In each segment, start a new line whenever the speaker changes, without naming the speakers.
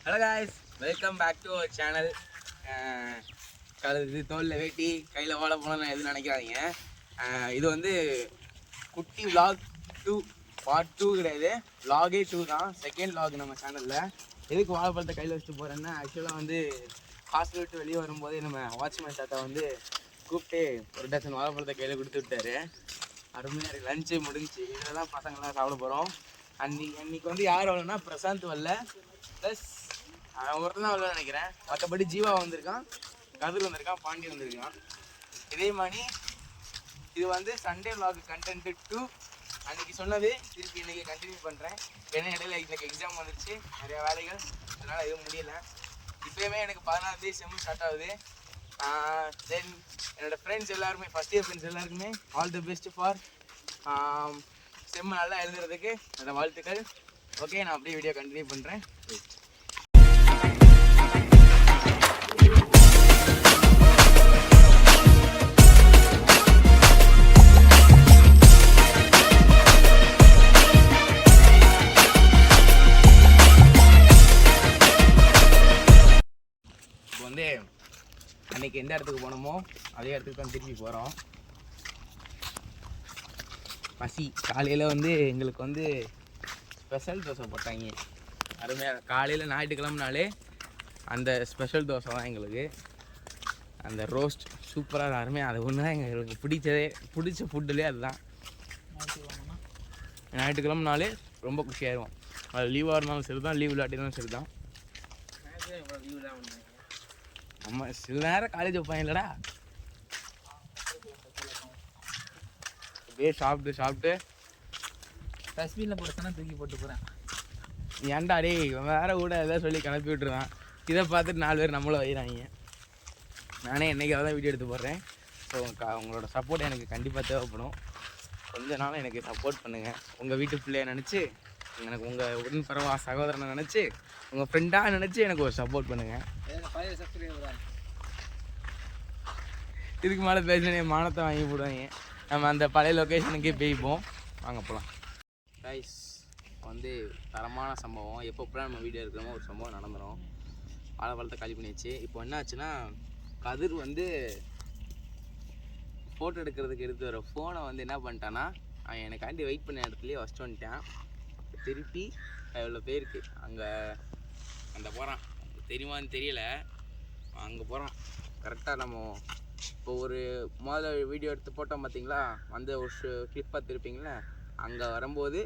Hello guys, welcome back to our channel. இது தோலில் வேட்டி கையில் ஓட போனோம்னு எதுவும் நினைக்கிறாதீங்க. இது வந்து குட்டி விலாக் 2 பார்ட் 2 கிடையாது, விலாகே 2 தான். செகண்ட் விலாக் நம்ம சேனலில். எதுக்கு வாழைப்பழத்தை கையில் வச்சுட்டு போகிறேன்னா, ஆக்சுவலாக வந்து ஹாஸ்டல் விட்டு வெளியே வரும்போதே நம்ம வாட்ச்மேன் தாத்தா வந்து கூப்பிட்டு ஒரு டசன் வாழைப்பழத்தை கையில் கொடுத்து விட்டாரு. அருமையாக லஞ்சு முடிஞ்சு இதில் தான் பசங்கள்லாம் சாப்பிட போகிறோம். அன்னைக்கு வந்து யார் வரலன்னா பிரசாந்த் வரல, ப்ளஸ் அவன் ஒருத்தர் தான் வரல நினைக்கிறேன். மற்றபடி ஜீவா வந்திருக்கான், கதிர் வந்திருக்கான், பாண்டி வந்திருக்கான். இதே மாதிரி இது வந்து சண்டே விலாக் கண்டென்ட் 2. அன்றைக்கி சொன்னது திருப்பி இன்றைக்கி கண்டினியூ பண்ணுறேன். ஏன்னா இடையில இன்றைக்கி எக்ஸாம் வந்துருச்சு, நிறையா வேலைகள், அதனால் எதுவும் முடியலை. இப்போயுமே எனக்கு 14 செம்மு ஸ்டார்ட் ஆகுது. தென் என்னோடய ஃப்ரெண்ட்ஸ் எல்லாருமே, ஃபஸ்ட் இயர் ஃப்ரெண்ட்ஸ் எல்லாருக்குமே all the best for sem நல்லா எழுதுறதுக்கு என்னோடய வாழ்த்துக்கள். ஓகே, நான் அப்படியே வீடியோ கண்டினியூ பண்ணுறேன். இப்போ வந்து அன்றைக்கி எந்த இடத்துக்கு போனோமோ அதே இடத்துக்கு தான் திரும்பி போகிறோம். பசி காலையில் வந்து எங்களுக்கு வந்து ஸ்பெஷல் தோசை போட்டாங்க. அருமையாக காலையில் ஞாயிற்றுக்கிழமைனாலே அந்த ஸ்பெஷல் தோசை தான் எங்களுக்கு. அந்த ரோஸ்ட் சூப்பராக அருமையாக, அது ஒன்று தான் எங்களுக்கு பிடிச்ச ஃபுட்டுலேயே அதுதான். ஞாயிற்றுக்கிழமைனாலே ரொம்ப குஷியாகிடுவோம். அது லீவாக இருந்தாலும் சரி தான், லீவ் இல்லாட்டினாலும் சரி தான். நம்ம சில நேரம் காலேஜ் வைப்பாங்க இல்லைடா, அப்படியே சாப்பிட்டு
டஸ்ட்பினில் போட்டுனா தூக்கி போட்டு போகிறேன்.
ஏன்டா டே வேறு கூட எதாவது சொல்லி கிளப்பி விட்டுருவேன். இதை பார்த்துட்டு 4 பேர் நம்மளும் வைகிறாங்க. நானே என்றைக்காவது தான் வீடியோ எடுத்து போடுறேன். ஸோ உங்களோட சப்போர்ட் எனக்கு கண்டிப்பாக தேவைப்படும். கொஞ்ச நாளும் எனக்கு சப்போர்ட் பண்ணுங்கள். உங்கள் வீட்டு பிள்ளைய நினச்சி, எனக்கு உங்கள் உடன் பரவா சகோதரனை நினச்சி, உங்கள் ஃப்ரெண்டாக நினச்சி எனக்கு ஒரு சப்போர்ட் பண்ணுங்கள். இதுக்கு மேலே பேசினே மானத்தை வாங்கி போடுவாங்க. நம்ம அந்த பழைய லொக்கேஷனுக்கே போய்ப்போம். வாங்க போகலாம். கைஸ், வந்து தரமான சம்பவம். எப்போப்பெல்லாம் நம்ம வீடியோ இருக்கிறோமோ ஒரு சம்பவம் நடந்துடும். வாழைப்பழத்தை காலி பண்ணிடுச்சு. இப்போ என்ன ஆச்சுன்னா, கதிர் வந்து ஃபோட்டோ எடுக்கிறதுக்கு எடுத்து வர ஃபோனை வந்து என்ன பண்ணிட்டான்னா, அவன் எனக்காண்டி வெயிட் பண்ண இடத்துலையே வச்சுட்டு வந்துட்டான். திருப்பி இவ்வளோ பேருக்கு அங்கே அந்த போகிறான். தெரியுமான்னு தெரியல, அங்கே போகிறான். கரெக்டாக நம்ம இப்போ ஒரு முதல்ல வீடியோ எடுத்து போட்டோம் பார்த்தீங்களா, அந்த ஒரு கிளிப் பார்த்துருப்பீங்களே, அங்கே வரும்போது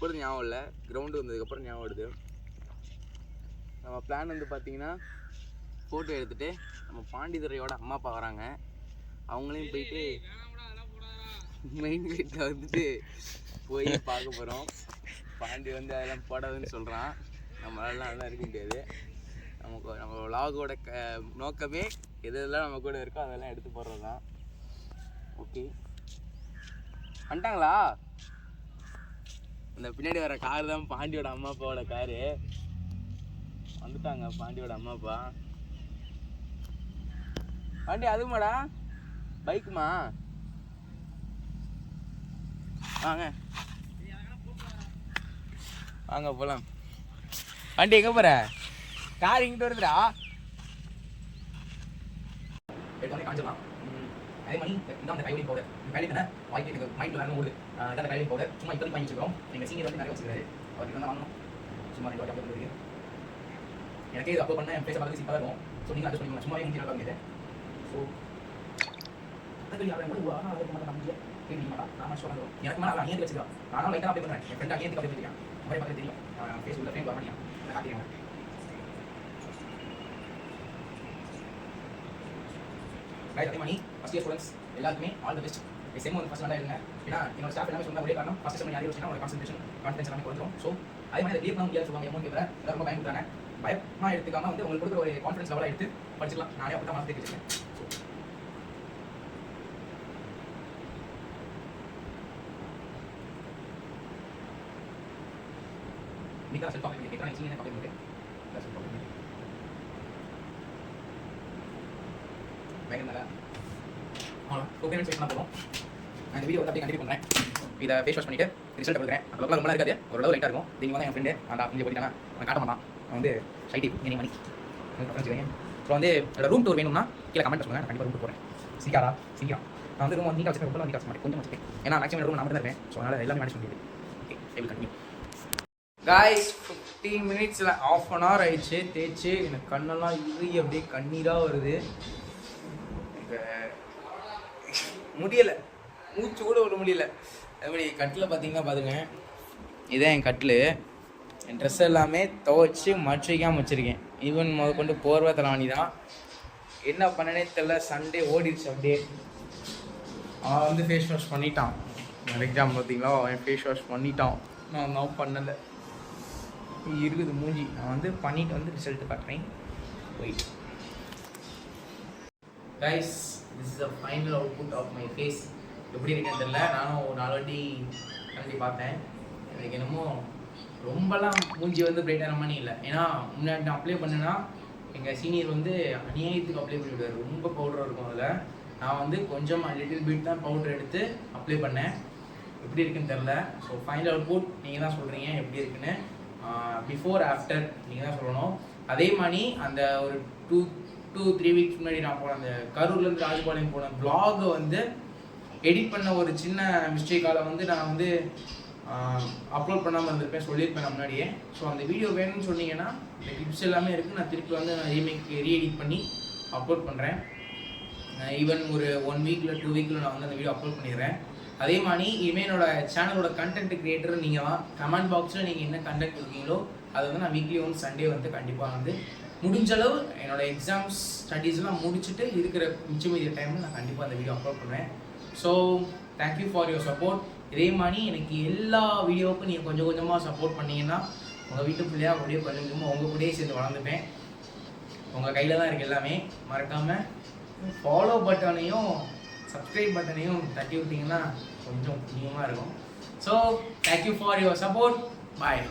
கூட ஞாபகம் இல்லை, கிரவுண்டு வந்ததுக்கப்புறம் ஞாபகம் வருது. நம்ம பிளான் வந்து பார்த்திங்கன்னா, ஃபோட்டோ எடுத்துகிட்டு நம்ம பாண்டித்துறையோட அம்மா அப்பா வராங்க, அவங்களையும் போயிட்டு மெயின் கேட்டில் வந்துட்டு போய் பார்க்க போகிறோம். பாண்டி வந்து அதெல்லாம் போடாதுன்னு சொல்கிறான். நம்மளாலாம் அதெல்லாம் இருக்க முடியாது. நம்ம விலாகோட நோக்கமே எதெல்லாம் நம்ம கூட இருக்கோ அதெல்லாம் எடுத்து போடுறது தான். ஓகே, வந்துட்டாங்களா? அந்த பின்னாடி வர கார் தான் பாண்டியோட அம்மா அப்பாவோட காரு. வந்துட்டாங்க பாண்டியோட அம்மா அப்பா. பாண்டி அதுமாடா பைக்குமா? வாங்க வாங்க போகலாம். பாண்டி எங்கே போகிற? கார் இங்கிட்டு வருதுடா. காஞ்சிடலாம். அதே மாதிரி இந்த அந்த கைவினை பவுடர் கைவினை தானே வாய்க்கு எனக்கு மைண்டில் வரணும் ஓடுது. அந்த கைவினை பவுடர் சும்மா இப்போதைக்கு வாங்கி வச்சுக்கிறோம். எங்கள் சீனியர் வந்து நிறைய வச்சுக்கிறாரு, அவருக்கு தான் வாங்கணும். சும்மா 2 வாட்டி அப்லோட் பண்ணுறது. எனக்கே இது அப்லோட் பண்ண என் ஃபேஸை பார்த்து சிப்பாக இருக்கும். ஸோ நீங்கள் அட்ஜஸ்ட் பண்ணிக்கலாம். சும்மாவே முடிஞ்சு பார்க்க முடியாது. ஸோ எனக்கு மேலே அணியத்து வச்சுக்கலாம். நானும் லைட்டாக அப்ளை பண்ணுறேன். என் ஃப்ரெண்ட் அணியத்துக்கு அப்ளை பண்ணிருக்கேன். மாதிரி பார்த்து தெரியும். ஃபேஸ் உள்ள ஃப்ரேம் பண்ணியா காட்டிடுங்க. ரைட், அதே மாதிரி ஃபஸ்ட் இயர் ஸ்டூடெண்ட்ஸ் எல்லாருக்குமே ஆல் தி பெஸ்ட். செம் வந்து ஃபஸ்ட் நல்லா இருங்க. ஏன்னா என்னோட ஸ்டாஃப் எல்லாமே சொன்ன ஒரே காரணம், ஃபஸ்ட் செம் யாரையும் வச்சுன்னா ஒரு கான்சன்ட்ரேஷன் கான்ஃபிடன்ஸ் எல்லாமே கொடுத்துரும். ஸோ அதே மாதிரி கிளியர் பண்ண முடியாது சொல்லுவாங்க. எமௌண்ட் பேப்பரை எல்லாம் ரொம்ப பயன்படுத்தாங்க. பயமாக எடுத்துக்காமல் வந்து உங்களுக்கு கொடுக்குற ஒரு கான்ஃபிடன்ஸ் லெவலாக எடுத்து படிச்சிக்கலாம். நானே அப்படி தான் மனசு வச்சுருக்கேன். இன்னைக்கு தான் செல்ஃப் காப்பி பண்ணிட்டு கேட்குறேன். சீனியர் காப்பி பண்ணிட்டு செல்ஃப் காப்பி பண்ணிட்டு பயங்கர ஓகே செக் பண்ண போகிறோம். நான் இந்த வீடியோ வந்து அப்படியே கண்டினியூ பண்ணுறேன். இதை ஃபேஸ் வாஷ் பண்ணிவிட்டு ரிசல்ட் கொடுக்குறேன். அந்த ரொம்ப இருக்காது, ஒரு அளவு லைட்டாக இருக்கும். நீங்கள் வந்து என் ஃப்ரெண்டு அந்த இங்கே போயிட்டானா அவன் காட்ட மாட்டான்.
வந்து ஐடி எனி மணி வச்சுக்கோங்க. அப்புறம் வந்து ரூம் டூர் வேணும்னா கீழே கமெண்ட் சொல்லுங்கள், நான் கண்டிப்பாக ரூம் டூர் போகிறேன். சீக்கிரம் நான் வந்து ரூம் நீட்டாக வச்சுருக்கேன், ரொம்ப நீட்டாக வச்சுக்க மாட்டேன், கொஞ்சம் வச்சுக்கேன். ஏன்னா மேக்ஸிமம் ரூம் நான் மட்டும் தான் இருப்பேன். ஸோ அதனால் எல்லாமே மேனேஜ் பண்ணிடுது. Okay, I will continue.
Guys 15 மினிட்ஸில் ½ அன் ஹவர் ஆயிடுச்சு தேய்ச்சி. எனக்கு கண்ணெல்லாம் இறுகி அப்படியே கண்ணீராக வருது. முடியலை, மூச்சு கூட விட முடியல. அதுமாதிரி கட்டில் பார்த்தீங்கன்னா பாருங்க, இதான் என் கட்டில். என் ட்ரெஸ் எல்லாமே துவைச்சி மடிச்சு வைக்காமல் வச்சுருக்கேன். ஈவன் முத கொண்டு போர்வை தலைவாணி தான். என்ன பண்ணனே தெரியல, சண்டே ஓடிடுச்சு அப்படியே. அவன் வந்து ஃபேஸ் வாஷ் பண்ணிட்டான். எக்ஸாம் பார்த்தீங்களா, அவன் ஃபேஸ் வாஷ் பண்ணிட்டான், நான் பண்ணலை. இருக்குது மூஞ்சி. நான் வந்து பண்ணிட்டு வந்து ரிசல்ட்டு காட்டுறேன். போயிட்டு guys, this is a final output of my face. எப்படி இருக்குன்னு தெரியல. நானும் ஒரு 4 வாட்டி கலந்து பார்த்தேன். எனக்கு என்னமோ ரொம்பலாம் மூஞ்சி வந்து பிரைட்டான மாதிரி இல்லை. ஏன்னா முன்னாடி நான் அப்ளை பண்ணேன்னா எங்கள் சீனியர் வந்து அநியாயத்துக்கு அப்ளை பண்ணிவிடுவார். ரொம்ப பவுடர் இருக்கும் அதில். நான் வந்து கொஞ்சம் லிட்டில் பிட் தான் பவுடர் எடுத்து அப்ளை பண்ணேன். எப்படி இருக்குன்னு தெரில. ஸோ ஃபைனல் அவுட்புட் நீங்கள் தான் சொல்கிறீங்க எப்படி இருக்குன்னு. பிஃபோர் ஆஃப்டர் நீங்கள் தான் சொல்லணும். அதே மாதிரி அந்த ஒரு 2-3 வீக்ஸ் முன்னாடி நான் போன அந்த கரூர்லேருந்து ராஜபாளையம் போன வ்ளாகை வந்து எடிட் பண்ண ஒரு சின்ன மிஸ்டேக்கால் வந்து நான் வந்து அப்லோட் பண்ணாமல் இருந்திருப்பேன், சொல்லியிருப்பேன் நான் முன்னாடியே. ஸோ அந்த வீடியோ வேணும்னு சொன்னீங்கன்னா இந்த கிளிப்ஸ் எல்லாமே இருக்குது. நான் திருப்பி வந்து நான் ரீஎடிட் பண்ணி அப்லோட் பண்ணுறேன். ஈவன் ஒரு 1 வீக்கில் 2 வீக்கில் நான் வந்து அந்த வீடியோ அப்லோட் பண்ணிடுறேன். அதே மாதிரி இனிமேல் என்னோட சேனலோட கண்டென்ட் கிரியேட்டர் நீங்கள் தான். கமெண்ட் பாக்ஸில் நீங்கள் என்ன கண்டென்ட் இருக்கீங்களோ அதை வந்து நான் வீக்லி ஒன் சண்டே வந்து கண்டிப்பாக வந்து முடிஞ்சளவு என்னோடய எக்ஸாம்ஸ் ஸ்டடீஸ்லாம் முடிச்சுட்டு இருக்கிற மிச்சம் மீதிய டைமில் நான் கண்டிப்பாக அந்த வீடியோ அப்லோட் பண்ணுவேன். So thank you for your support. இதே மாதிரி எனக்கு எல்லா வீடியோவுக்கும் நீங்கள் கொஞ்சம் கொஞ்சமாக சப்போர்ட் பண்ணிங்கன்னா உங்கள் வீட்டு பிள்ளையாக அப்படியே கொஞ்சம் கொஞ்சமாக உங்கள் கூடயே சேர்ந்து வளர்ந்துப்பேன். உங்கள் கையில் தான் இருக்குது எல்லாமே. மறக்காமல் ஃபாலோ பட்டனையும் சப்ஸ்கிரைப் பட்டனையும் தட்டி விட்டிங்கன்னா கொஞ்சம் புண்ணியமாக இருக்கும். So thank you for your support. Bye.